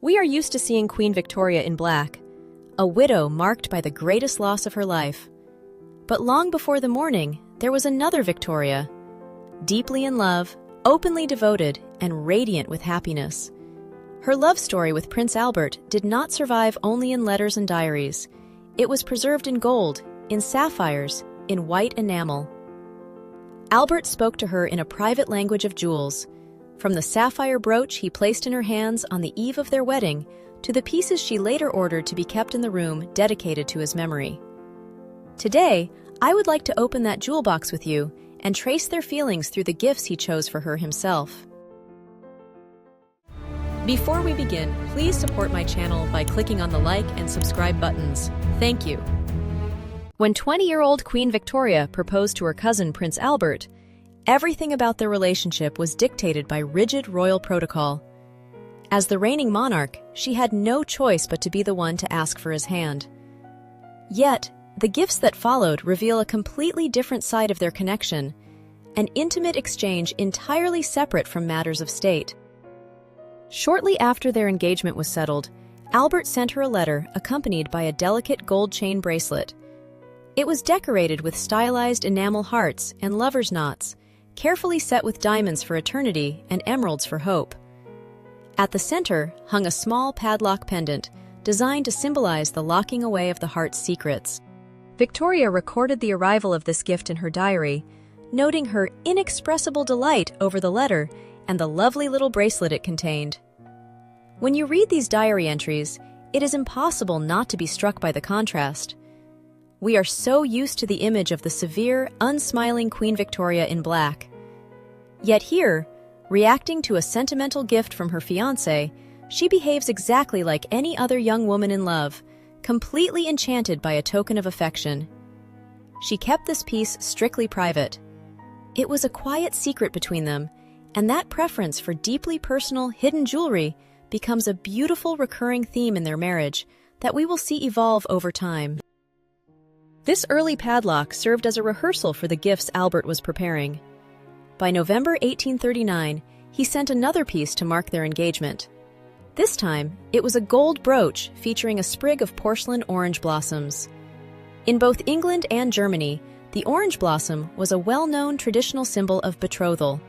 We are used to seeing Queen Victoria in black, a widow marked by the greatest loss of her life. But long before the mourning, there was another Victoria, deeply in love, openly devoted, and radiant with happiness. Her love story with Prince Albert did not survive only in letters and diaries. It was preserved in gold, in sapphires, in white enamel. Albert spoke to her in a private language of jewels, from the sapphire brooch he placed in her hands on the eve of their wedding to the pieces she later ordered to be kept in the room dedicated to his memory. Today, I would like to open that jewel box with you and trace their feelings through the gifts he chose for her himself. Before we begin, please support my channel by clicking on the like and subscribe buttons. Thank you. When 20-year-old Queen Victoria proposed to her cousin Prince Albert, everything about their relationship was dictated by rigid royal protocol. As the reigning monarch, she had no choice but to be the one to ask for his hand. Yet, the gifts that followed reveal a completely different side of their connection, an intimate exchange entirely separate from matters of state. Shortly after their engagement was settled, Albert sent her a letter accompanied by a delicate gold chain bracelet. It was decorated with stylized enamel hearts and lovers' knots, carefully set with diamonds for eternity and emeralds for hope. At the center hung a small padlock pendant, designed to symbolize the locking away of the heart's secrets. Victoria recorded the arrival of this gift in her diary, noting her inexpressible delight over the letter and the lovely little bracelet it contained. When you read these diary entries, it is impossible not to be struck by the contrast. We are so used to the image of the severe, unsmiling Queen Victoria in black. Yet here, reacting to a sentimental gift from her fiancé, she behaves exactly like any other young woman in love, completely enchanted by a token of affection. She kept this piece strictly private. It was a quiet secret between them, and that preference for deeply personal, hidden jewelry becomes a beautiful recurring theme in their marriage that we will see evolve over time. This early padlock served as a rehearsal for the gifts Albert was preparing. By November 1839, he sent another piece to mark their engagement. This time, it was a gold brooch featuring a sprig of porcelain orange blossoms. In both England and Germany, the orange blossom was a well-known traditional symbol of betrothal.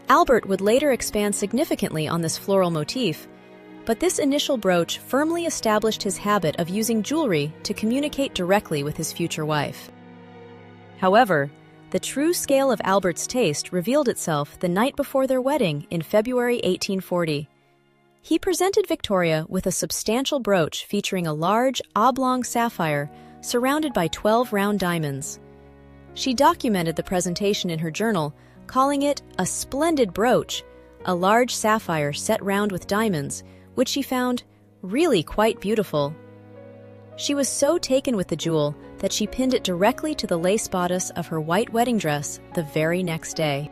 Albert would later expand significantly on this floral motif, but this initial brooch firmly established his habit of using jewelry to communicate directly with his future wife. However, the true scale of Albert's taste revealed itself the night before their wedding in February 1840. He presented Victoria with a substantial brooch featuring a large, oblong sapphire surrounded by 12 round diamonds. She documented the presentation in her journal, calling it a splendid brooch, a large sapphire set round with diamonds, which she found really quite beautiful. She was so taken with the jewel that she pinned it directly to the lace bodice of her white wedding dress the very next day.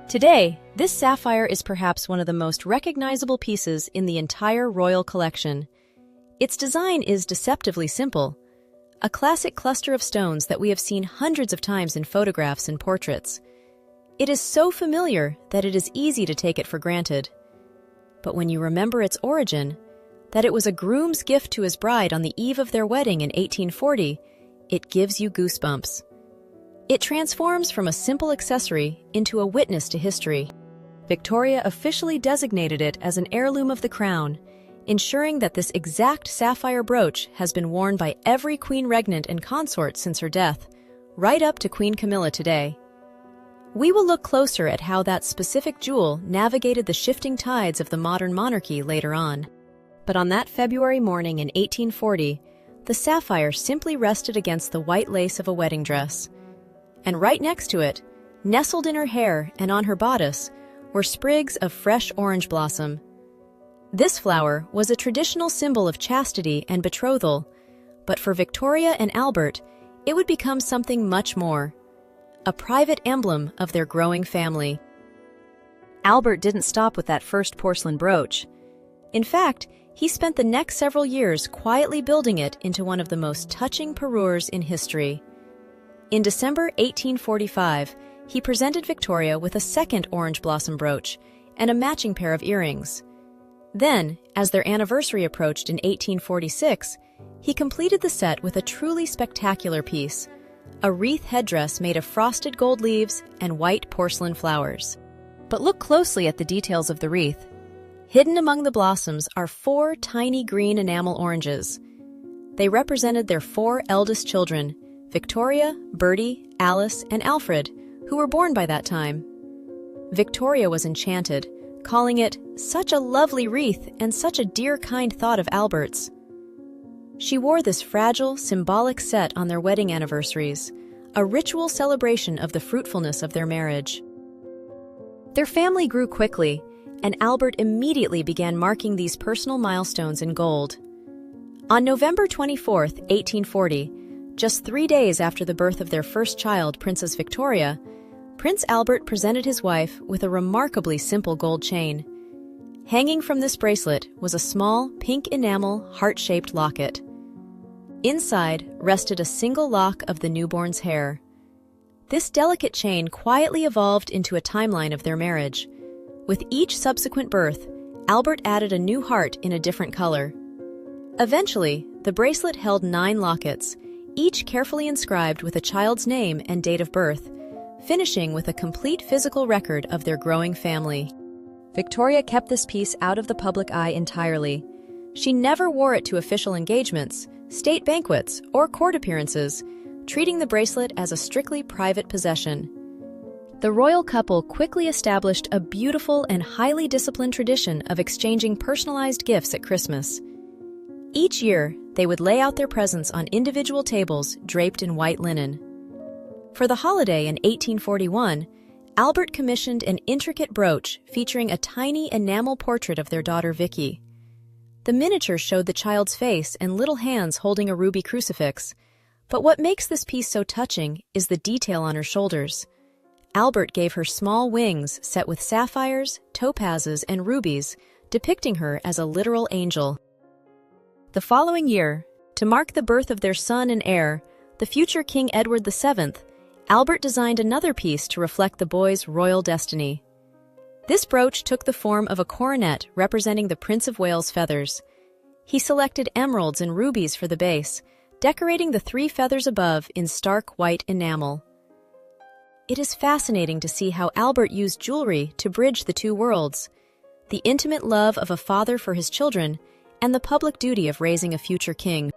Today, this sapphire is perhaps one of the most recognizable pieces in the entire royal collection. Its design is deceptively simple, a classic cluster of stones that we have seen hundreds of times in photographs and portraits. It is so familiar that it is easy to take it for granted. But when you remember its origin, that it was a groom's gift to his bride on the eve of their wedding in 1840, it gives you goosebumps. It transforms from a simple accessory into a witness to history. Victoria officially designated it as an heirloom of the crown, ensuring that this exact sapphire brooch has been worn by every queen regnant and consort since her death, right up to Queen Camilla today. We will look closer at how that specific jewel navigated the shifting tides of the modern monarchy later on. But on that February morning in 1840, the sapphire simply rested against the white lace of a wedding dress. And right next to it, nestled in her hair and on her bodice, were sprigs of fresh orange blossom. This flower was a traditional symbol of chastity and betrothal, but for Victoria and Albert, it would become something much more. A private emblem of their growing family. Albert didn't stop with that first porcelain brooch. In fact, he spent the next several years quietly building it into one of the most touching parures in history. In December 1845, he presented Victoria with a second orange blossom brooch and a matching pair of earrings. Then, as their anniversary approached in 1846, he completed the set with a truly spectacular piece, a wreath headdress made of frosted gold leaves and white porcelain flowers. But look closely at the details of the wreath. Hidden among the blossoms are 4 tiny green enamel oranges. They represented their 4 eldest children, Victoria, Bertie, Alice, and Alfred, who were born by that time. Victoria was enchanted, calling it such a lovely wreath and such a dear kind thought of Albert's. She wore this fragile, symbolic set on their wedding anniversaries, a ritual celebration of the fruitfulness of their marriage. Their family grew quickly, and Albert immediately began marking these personal milestones in gold. On November 24, 1840, just 3 days after the birth of their first child, Princess Victoria, Prince Albert presented his wife with a remarkably simple gold chain. Hanging from this bracelet was a small, pink enamel, heart-shaped locket. Inside rested a single lock of the newborn's hair. This delicate chain quietly evolved into a timeline of their marriage. With each subsequent birth, Albert added a new heart in a different color. Eventually, the bracelet held 9 lockets, each carefully inscribed with a child's name and date of birth, finishing with a complete physical record of their growing family. Victoria kept this piece out of the public eye entirely. She never wore it to official engagements, state banquets, or court appearances, treating the bracelet as a strictly private possession. The royal couple quickly established a beautiful and highly disciplined tradition of exchanging personalized gifts at Christmas. Each year, they would lay out their presents on individual tables draped in white linen. For the holiday in 1841, Albert commissioned an intricate brooch featuring a tiny enamel portrait of their daughter Vicky. The miniature showed the child's face and little hands holding a ruby crucifix, but what makes this piece so touching is the detail on her shoulders. Albert gave her small wings set with sapphires, topazes, and rubies, depicting her as a literal angel. The following year, to mark the birth of their son and heir, the future King Edward VII, Albert designed another piece to reflect the boy's royal destiny. This brooch took the form of a coronet representing the Prince of Wales' feathers. He selected emeralds and rubies for the base, decorating the 3 feathers above in stark white enamel. It is fascinating to see how Albert used jewelry to bridge the 2 worlds, the intimate love of a father for his children and the public duty of raising a future king.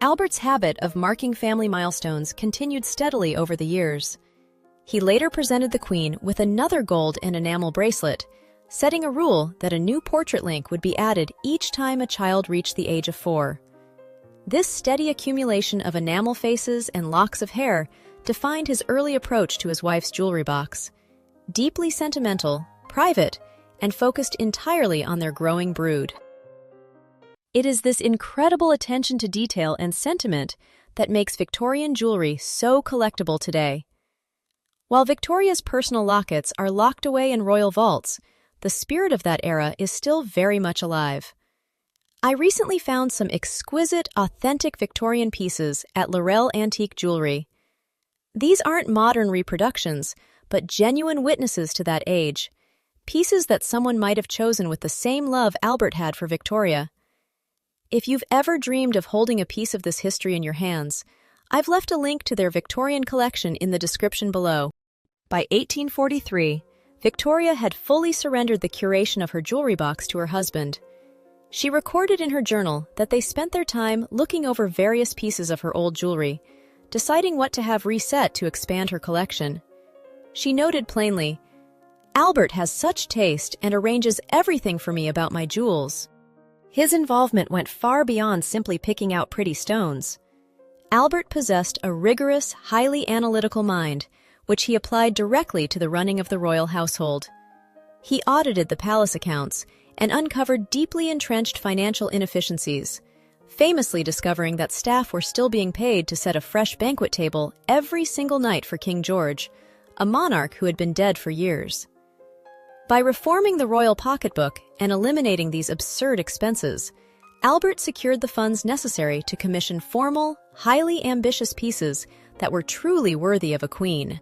Albert's habit of marking family milestones continued steadily over the years. He later presented the Queen with another gold and enamel bracelet, setting a rule that a new portrait link would be added each time a child reached the age of 4. This steady accumulation of enamel faces and locks of hair defined his early approach to his wife's jewelry box, deeply sentimental, private, and focused entirely on their growing brood. It is this incredible attention to detail and sentiment that makes Victorian jewelry so collectible today. While Victoria's personal lockets are locked away in royal vaults, the spirit of that era is still very much alive. I recently found some exquisite, authentic Victorian pieces at Laurel Antique Jewelry. These aren't modern reproductions, but genuine witnesses to that age, pieces that someone might have chosen with the same love Albert had for Victoria. If you've ever dreamed of holding a piece of this history in your hands, I've left a link to their Victorian collection in the description below. By 1843, Victoria had fully surrendered the curation of her jewelry box to her husband. She recorded in her journal that they spent their time looking over various pieces of her old jewelry, deciding what to have reset to expand her collection. She noted plainly, "Albert has such taste and arranges everything for me about my jewels." His involvement went far beyond simply picking out pretty stones. Albert possessed a rigorous, highly analytical mind, which he applied directly to the running of the royal household. He audited the palace accounts and uncovered deeply entrenched financial inefficiencies, famously discovering that staff were still being paid to set a fresh banquet table every single night for King George, a monarch who had been dead for years. By reforming the royal pocketbook and eliminating these absurd expenses, Albert secured the funds necessary to commission formal, highly ambitious pieces that were truly worthy of a queen.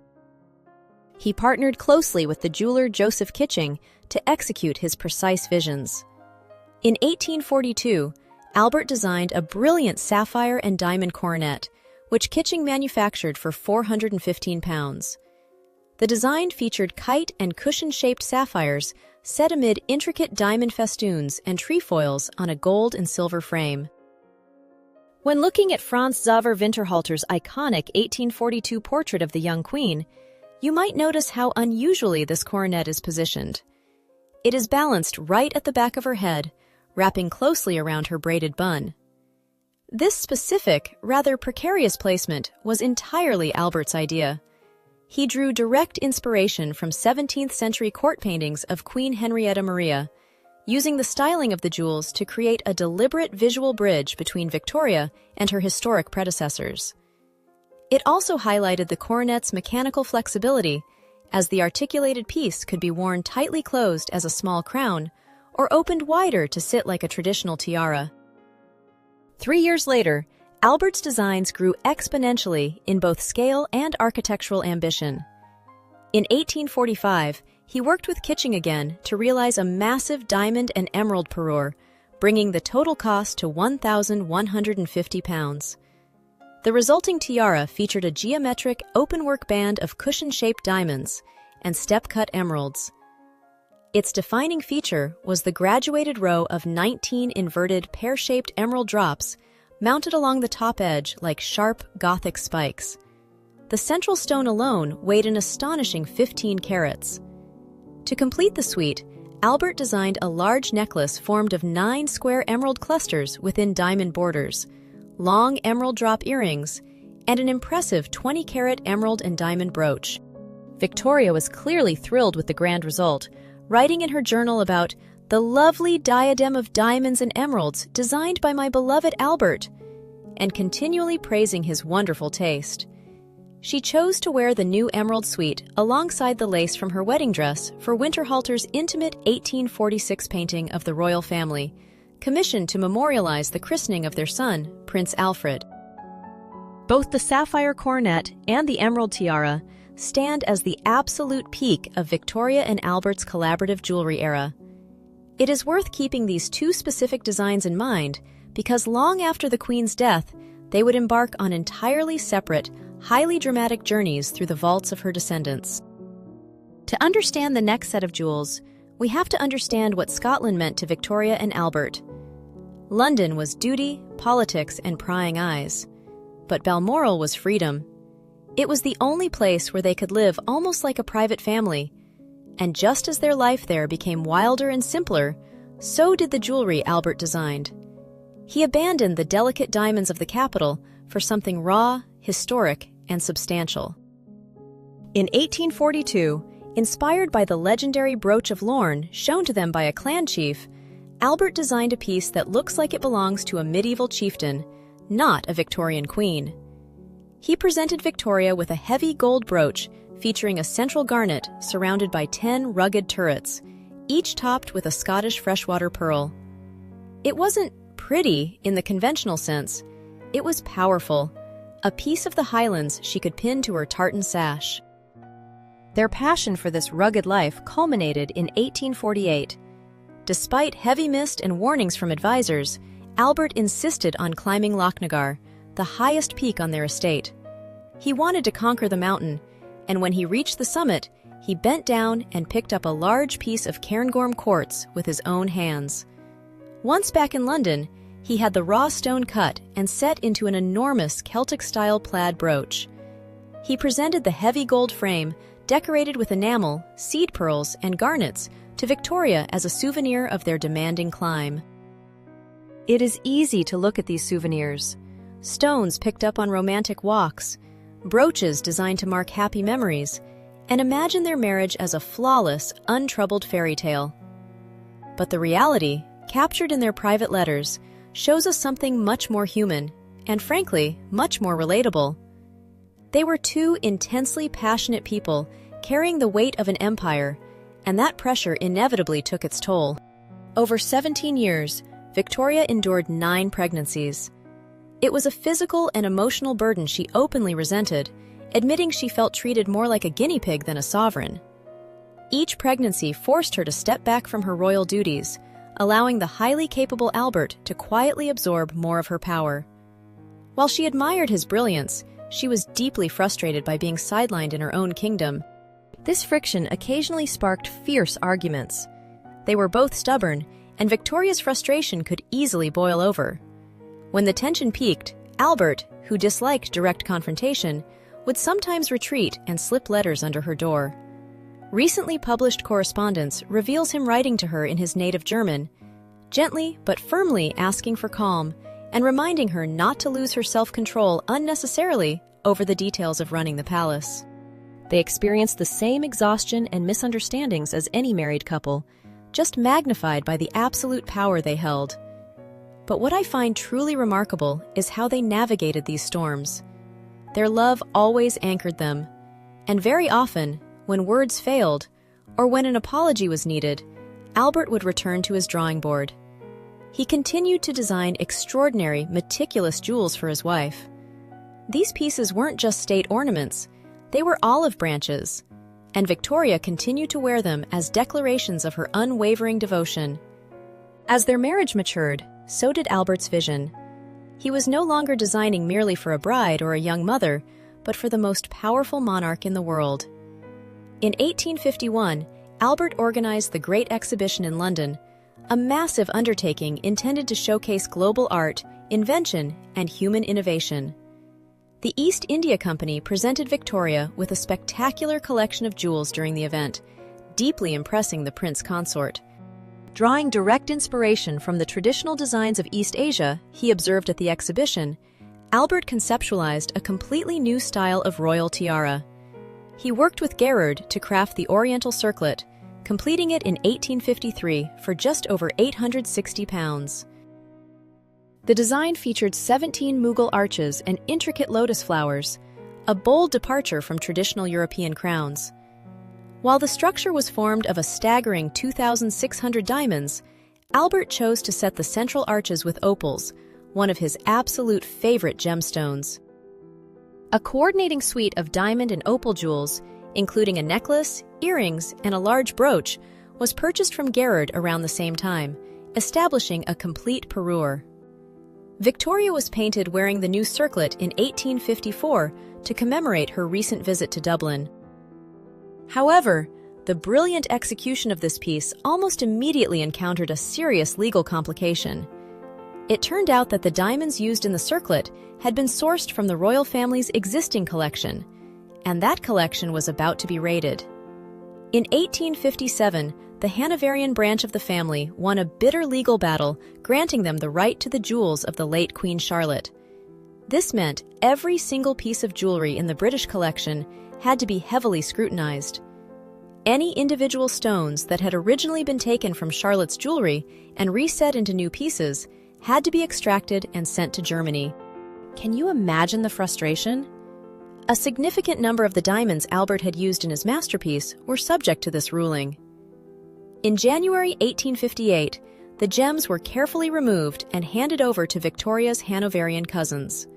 He partnered closely with the jeweler Joseph Kitching to execute his precise visions. In 1842, Albert designed a brilliant sapphire and diamond coronet, which Kitching manufactured for £415. The design featured kite and cushion-shaped sapphires set amid intricate diamond festoons and trefoils on a gold and silver frame. When looking at Franz Xaver Winterhalter's iconic 1842 portrait of the young queen, you might notice how unusually this coronet is positioned. It is balanced right at the back of her head, wrapping closely around her braided bun. This specific, rather precarious placement was entirely Albert's idea. He drew direct inspiration from 17th-century court paintings of Queen Henrietta Maria, using the styling of the jewels to create a deliberate visual bridge between Victoria and her historic predecessors. It also highlighted the coronet's mechanical flexibility, as the articulated piece could be worn tightly closed as a small crown or opened wider to sit like a traditional tiara. 3 years later, Albert's designs grew exponentially in both scale and architectural ambition. In 1845, he worked with Kitching again to realize a massive diamond and emerald parure, bringing the total cost to £1,150. The resulting tiara featured a geometric openwork band of cushion-shaped diamonds and step-cut emeralds. Its defining feature was the graduated row of 19 inverted pear-shaped emerald drops mounted along the top edge like sharp Gothic spikes. The central stone alone weighed an astonishing 15 carats. To complete the suite, Albert designed a large necklace formed of 9 square emerald clusters within diamond borders, long emerald drop earrings, and an impressive 20-carat emerald and diamond brooch. Victoria was clearly thrilled with the grand result, writing in her journal about the lovely diadem of diamonds and emeralds designed by my beloved Albert, and continually praising his wonderful taste. She chose to wear the new emerald suite alongside the lace from her wedding dress for Winterhalter's intimate 1846 painting of the royal family, commissioned to memorialize the christening of their son, Prince Alfred. Both the sapphire coronet and the emerald tiara stand as the absolute peak of Victoria and Albert's collaborative jewelry era. It is worth keeping these two specific designs in mind because long after the Queen's death, they would embark on entirely separate, highly dramatic journeys through the vaults of her descendants. To understand the next set of jewels, we have to understand what Scotland meant to Victoria and Albert. London was duty, politics, and prying eyes. But Balmoral was freedom. It was the only place where they could live almost like a private family. And just as their life there became wilder and simpler, so did the jewelry Albert designed. He abandoned the delicate diamonds of the capital for something raw, historic, and substantial. In 1842, inspired by the legendary brooch of Lorne shown to them by a clan chief, Albert designed a piece that looks like it belongs to a medieval chieftain, not a Victorian queen. He presented Victoria with a heavy gold brooch featuring a central garnet surrounded by 10 rugged turrets, each topped with a Scottish freshwater pearl. It wasn't pretty in the conventional sense. It was powerful, a piece of the Highlands she could pin to her tartan sash. Their passion for this rugged life culminated in 1848. Despite heavy mist and warnings from advisors, Albert insisted on climbing Lochnagar, the highest peak on their estate. He wanted to conquer the mountain, and when he reached the summit, he bent down and picked up a large piece of Cairngorm quartz with his own hands. Once back in London, he had the raw stone cut and set into an enormous Celtic-style plaid brooch. He presented the heavy gold frame, decorated with enamel, seed pearls, and garnets, to Victoria as a souvenir of their demanding climb. It is easy to look at these souvenirs. Stones picked up on romantic walks, brooches designed to mark happy memories, and imagine their marriage as a flawless, untroubled fairy tale. But the reality, captured in their private letters, shows us something much more human, and frankly, much more relatable. They were two intensely passionate people carrying the weight of an empire, and that pressure inevitably took its toll. Over 17 years, Victoria endured 9 pregnancies. It was a physical and emotional burden she openly resented, admitting she felt treated more like a guinea pig than a sovereign. Each pregnancy forced her to step back from her royal duties, allowing the highly capable Albert to quietly absorb more of her power. While she admired his brilliance, she was deeply frustrated by being sidelined in her own kingdom. This friction occasionally sparked fierce arguments. They were both stubborn, and Victoria's frustration could easily boil over. When the tension peaked, Albert, who disliked direct confrontation, would sometimes retreat and slip letters under her door. Recently published correspondence reveals him writing to her in his native German, gently but firmly asking for calm and reminding her not to lose her self-control unnecessarily over the details of running the palace. They experienced the same exhaustion and misunderstandings as any married couple, just magnified by the absolute power they held. But what I find truly remarkable is how they navigated these storms. Their love always anchored them, and very often, when words failed, or when an apology was needed, Albert would return to his drawing board. He continued to design extraordinary, meticulous jewels for his wife. These pieces weren't just state ornaments, they were olive branches, and Victoria continued to wear them as declarations of her unwavering devotion. As their marriage matured, so did Albert's vision. He was no longer designing merely for a bride or a young mother, but for the most powerful monarch in the world. In 1851, Albert organized the Great Exhibition in London, a massive undertaking intended to showcase global art, invention, and human innovation. The East India Company presented Victoria with a spectacular collection of jewels during the event, deeply impressing the prince consort. Drawing direct inspiration from the traditional designs of East Asia he observed at the exhibition, Albert conceptualized a completely new style of royal tiara. He worked with Gerard to craft the oriental circlet, completing it in 1853 for just over £860. The design featured 17 Mughal arches and intricate lotus flowers, a bold departure from traditional European crowns. While the structure was formed of a staggering 2,600 diamonds, Albert chose to set the central arches with opals, one of his absolute favorite gemstones. A coordinating suite of diamond and opal jewels, including a necklace, earrings, and a large brooch, was purchased from Gerard around the same time, establishing a complete parure. Victoria was painted wearing the new circlet in 1854 to commemorate her recent visit to Dublin. However, the brilliant execution of this piece almost immediately encountered a serious legal complication. It turned out that the diamonds used in the circlet had been sourced from the royal family's existing collection, and that collection was about to be raided. In 1857, the Hanoverian branch of the family won a bitter legal battle, granting them the right to the jewels of the late Queen Charlotte. This meant every single piece of jewelry in the British collection had to be heavily scrutinized. Any individual stones that had originally been taken from Charlotte's jewelry and reset into new pieces had to be extracted and sent to Germany. Can you imagine the frustration? A significant number of the diamonds Albert had used in his masterpiece were subject to this ruling. In January 1858, the gems were carefully removed and handed over to Victoria's Hanoverian cousins.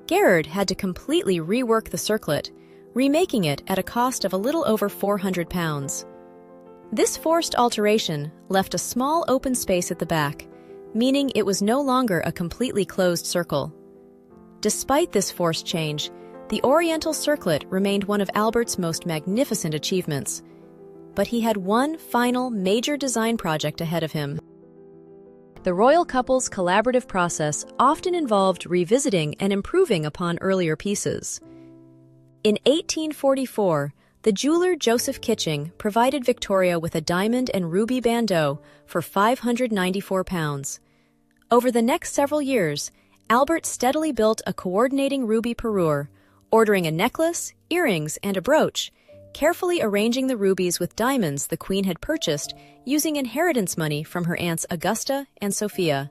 Gerard had to completely rework the circlet, remaking it at a cost of a little over £400. This forced alteration left a small open space at the back, meaning it was no longer a completely closed circle. Despite this forced change, the oriental circlet remained one of Albert's most magnificent achievements. But he had one final major design project ahead of him. The royal couple's collaborative process often involved revisiting and improving upon earlier pieces. In 1844, the jeweler Joseph Kitching provided Victoria with a diamond and ruby bandeau for £594. Over the next several years, Albert steadily built a coordinating ruby parure, ordering a necklace, earrings, and a brooch, carefully arranging the rubies with diamonds the Queen had purchased using inheritance money from her aunts Augusta and Sophia.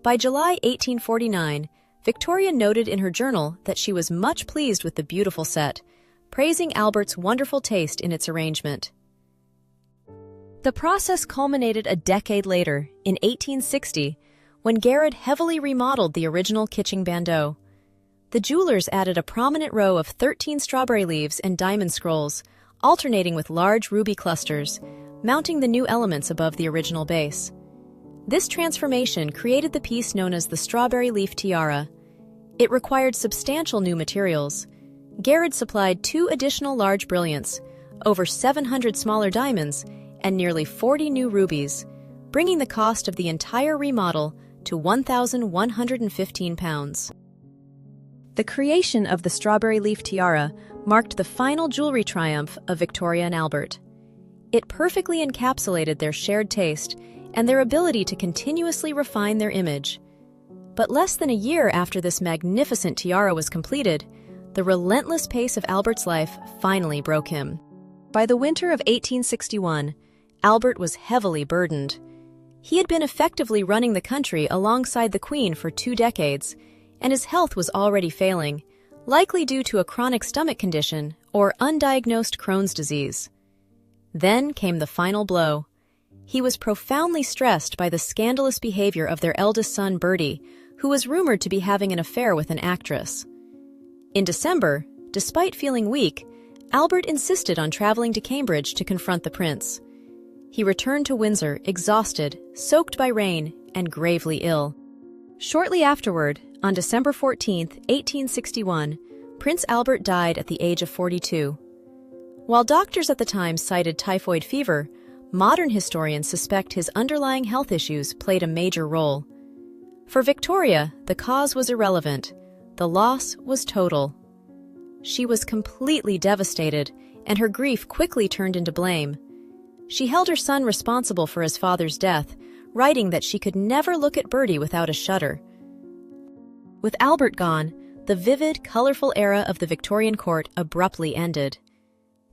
By July 1849, Victoria noted in her journal that she was much pleased with the beautiful set, praising Albert's wonderful taste in its arrangement. The process culminated a decade later, in 1860, when Gerard heavily remodeled the original Kitching bandeau. The jewelers added a prominent row of 13 strawberry leaves and diamond scrolls, alternating with large ruby clusters, mounting the new elements above the original base. This transformation created the piece known as the strawberry leaf tiara. It required substantial new materials. Garrett supplied 2 additional large brilliants, over 700 smaller diamonds, and nearly 40 new rubies, bringing the cost of the entire remodel to £1,115. The creation of the strawberry leaf tiara marked the final jewelry triumph of Victoria and Albert. It perfectly encapsulated their shared taste and their ability to continuously refine their image. But less than a year after this magnificent tiara was completed, the relentless pace of Albert's life finally broke him. By the winter of 1861, Albert was heavily burdened. He had been effectively running the country alongside the Queen for 2 decades, and his health was already failing, likely due to a chronic stomach condition or undiagnosed Crohn's disease. Then came the final blow. He was profoundly stressed by the scandalous behavior of their eldest son, Bertie, who was rumored to be having an affair with an actress. In December, despite feeling weak, Albert insisted on traveling to Cambridge to confront the prince. He returned to Windsor exhausted, soaked by rain, and gravely ill. Shortly afterward, on December 14, 1861, Prince Albert died at the age of 42. While doctors at the time cited typhoid fever, modern historians suspect his underlying health issues played a major role. For Victoria, the cause was irrelevant. The loss was total. She was completely devastated, and her grief quickly turned into blame. She held her son responsible for his father's death, writing that she could never look at Bertie without a shudder. With Albert gone, the vivid, colorful era of the Victorian court abruptly ended.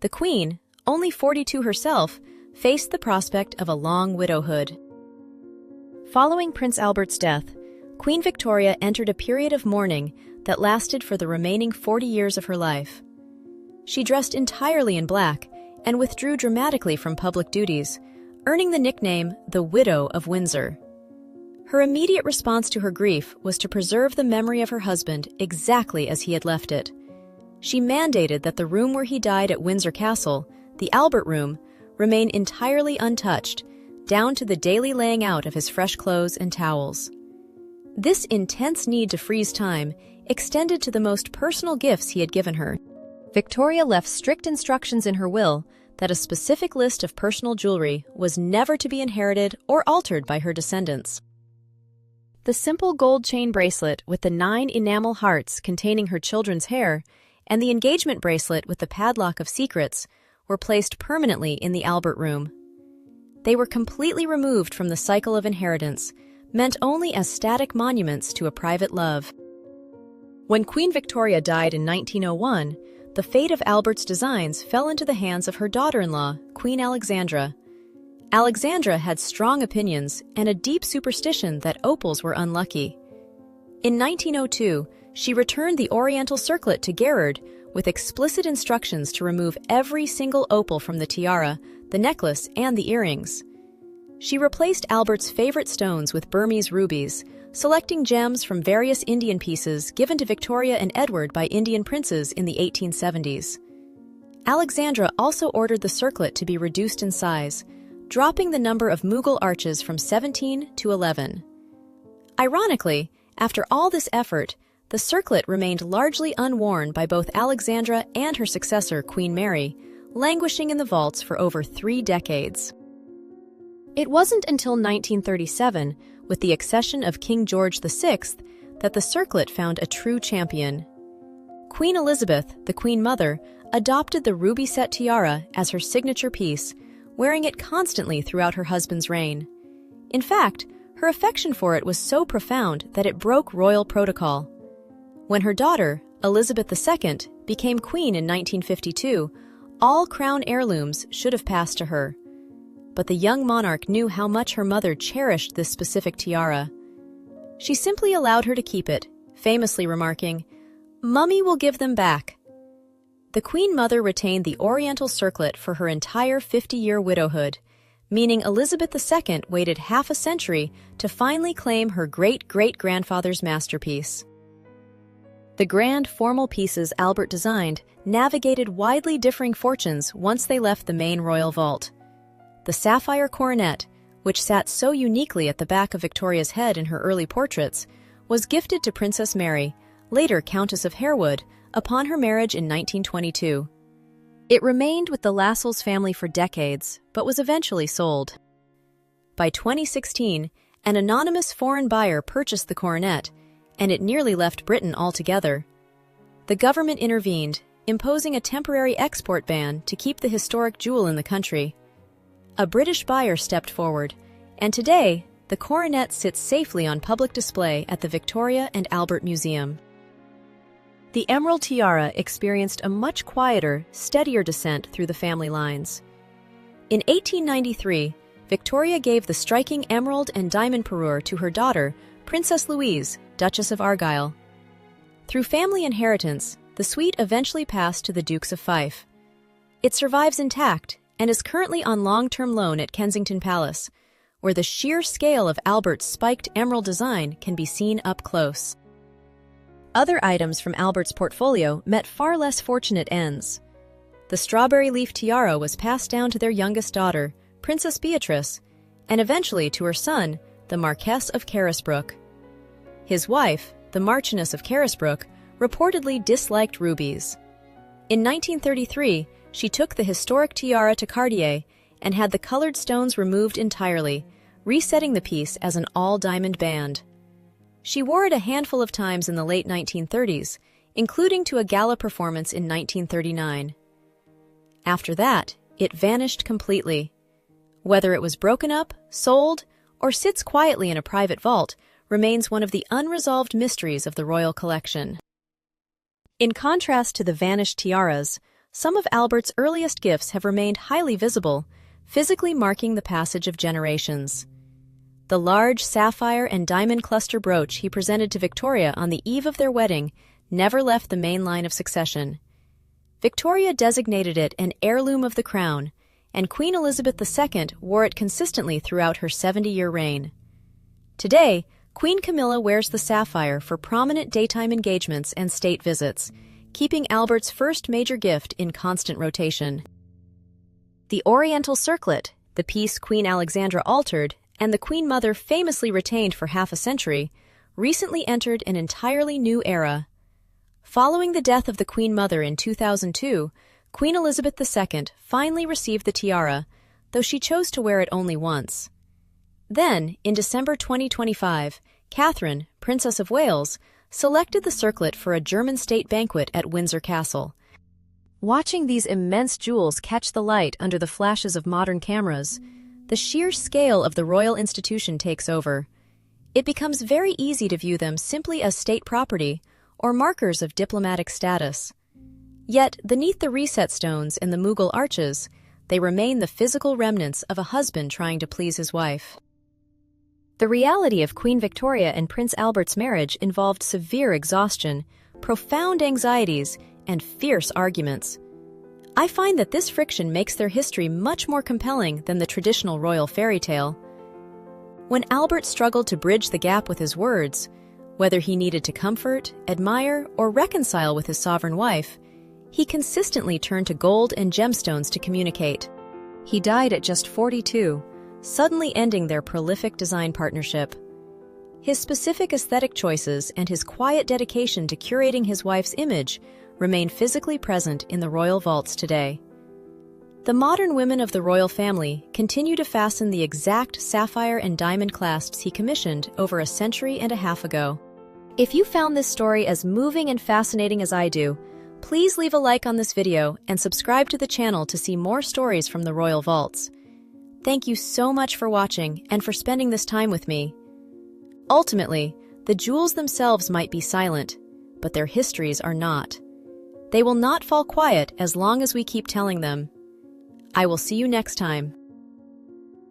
The Queen, only 42 herself, faced the prospect of a long widowhood. Following Prince Albert's death, Queen Victoria entered a period of mourning that lasted for the remaining 40 years of her life. She dressed entirely in black and withdrew dramatically from public duties, earning the nickname the Widow of Windsor. Her immediate response to her grief was to preserve the memory of her husband exactly as he had left it. She mandated that the room where he died at Windsor Castle, the Albert Room, remain entirely untouched, down to the daily laying out of his fresh clothes and towels. This intense need to freeze time extended to the most personal gifts he had given her. Victoria left strict instructions in her will that a specific list of personal jewelry was never to be inherited or altered by her descendants. The simple gold chain bracelet with the 9 enamel hearts containing her children's hair and the engagement bracelet with the padlock of secrets were placed permanently in the Albert Room. They were completely removed from the cycle of inheritance, meant only as static monuments to a private love. When Queen Victoria died in 1901, the fate of Albert's designs fell into the hands of her daughter-in-law, Queen Alexandra. Alexandra had strong opinions and a deep superstition that opals were unlucky. In 1902, she returned the oriental circlet to Gerard with explicit instructions to remove every single opal from the tiara, the necklace, and the earrings. She replaced Albert's favorite stones with Burmese rubies, selecting gems from various Indian pieces given to Victoria and Edward by Indian princes in the 1870s. Alexandra also ordered the circlet to be reduced in size, dropping the number of Mughal arches from 17 to 11. Ironically, after all this effort, the circlet remained largely unworn by both Alexandra and her successor, Queen Mary, languishing in the vaults for over 3 decades. It wasn't until 1937, with the accession of King George VI, that the circlet found a true champion. Queen Elizabeth, the Queen Mother, adopted the ruby-set tiara as her signature piece, wearing it constantly throughout her husband's reign. In fact, her affection for it was so profound that it broke royal protocol. When her daughter, Elizabeth II, became queen in 1952, all crown heirlooms should have passed to her. But the young monarch knew how much her mother cherished this specific tiara. She simply allowed her to keep it, famously remarking, "Mummy will give them back." The Queen Mother retained the oriental circlet for her entire 50-year widowhood, meaning Elizabeth II waited half a century to finally claim her great-great-grandfather's masterpiece. The grand formal pieces Albert designed navigated widely differing fortunes once they left the main royal vault. The sapphire coronet, which sat so uniquely at the back of Victoria's head in her early portraits, was gifted to Princess Mary, later Countess of Harewood, upon her marriage in 1922. It remained with the Lassells family for decades, but was eventually sold. By 2016, an anonymous foreign buyer purchased the coronet, and it nearly left Britain altogether. The government intervened, imposing a temporary export ban to keep the historic jewel in the country. A British buyer stepped forward, and today, the coronet sits safely on public display at the Victoria and Albert Museum. The emerald tiara experienced a much quieter, steadier descent through the family lines. In 1893, Victoria gave the striking emerald and diamond parure to her daughter, Princess Louise, Duchess of Argyll. Through family inheritance, the suite eventually passed to the Dukes of Fife. It survives intact and is currently on long-term loan at Kensington Palace, where the sheer scale of Albert's spiked emerald design can be seen up close. Other items from Albert's portfolio met far less fortunate ends. The strawberry leaf tiara was passed down to their youngest daughter, Princess Beatrice, and eventually to her son, the Marquess of Carisbrooke. His wife, the Marchioness of Carisbrooke, reportedly disliked rubies. In 1933, she took the historic tiara to Cartier and had the colored stones removed entirely, resetting the piece as an all-diamond band. She wore it a handful of times in the late 1930s, including to a gala performance in 1939. After that, it vanished completely. Whether it was broken up, sold, or sits quietly in a private vault remains one of the unresolved mysteries of the royal collection. In contrast to the vanished tiaras, some of Albert's earliest gifts have remained highly visible, physically marking the passage of generations. The large sapphire and diamond cluster brooch he presented to Victoria on the eve of their wedding never left the main line of succession. Victoria designated it an heirloom of the crown, and Queen Elizabeth II wore it consistently throughout her 70-year reign. Today, Queen Camilla wears the sapphire for prominent daytime engagements and state visits, keeping Albert's first major gift in constant rotation. The oriental circlet, the piece Queen Alexandra altered and the Queen Mother famously retained for half a century, recently entered an entirely new era. Following the death of the Queen Mother in 2002, Queen Elizabeth II finally received the tiara, though she chose to wear it only once. Then, in December 2025, Catherine, Princess of Wales, selected the circlet for a German state banquet at Windsor Castle. Watching these immense jewels catch the light under the flashes of modern cameras, the sheer scale of the royal institution takes over. It becomes very easy to view them simply as state property or markers of diplomatic status. Yet, beneath the reset stones and the Mughal arches, they remain the physical remnants of a husband trying to please his wife. The reality of Queen Victoria and Prince Albert's marriage involved severe exhaustion, profound anxieties, and fierce arguments. I find that this friction makes their history much more compelling than the traditional royal fairy tale. When Albert struggled to bridge the gap with his words, whether he needed to comfort, admire, or reconcile with his sovereign wife, he consistently turned to gold and gemstones to communicate. He died at just 42, suddenly ending their prolific design partnership. His specific aesthetic choices and his quiet dedication to curating his wife's image remain physically present in the royal vaults today. The modern women of the royal family continue to fasten the exact sapphire and diamond clasps he commissioned over a century and a half ago. If you found this story as moving and fascinating as I do, please leave a like on this video and subscribe to the channel to see more stories from the royal vaults. Thank you so much for watching and for spending this time with me. Ultimately, the jewels themselves might be silent, but their histories are not. They will not fall quiet as long as we keep telling them. I will see you next time.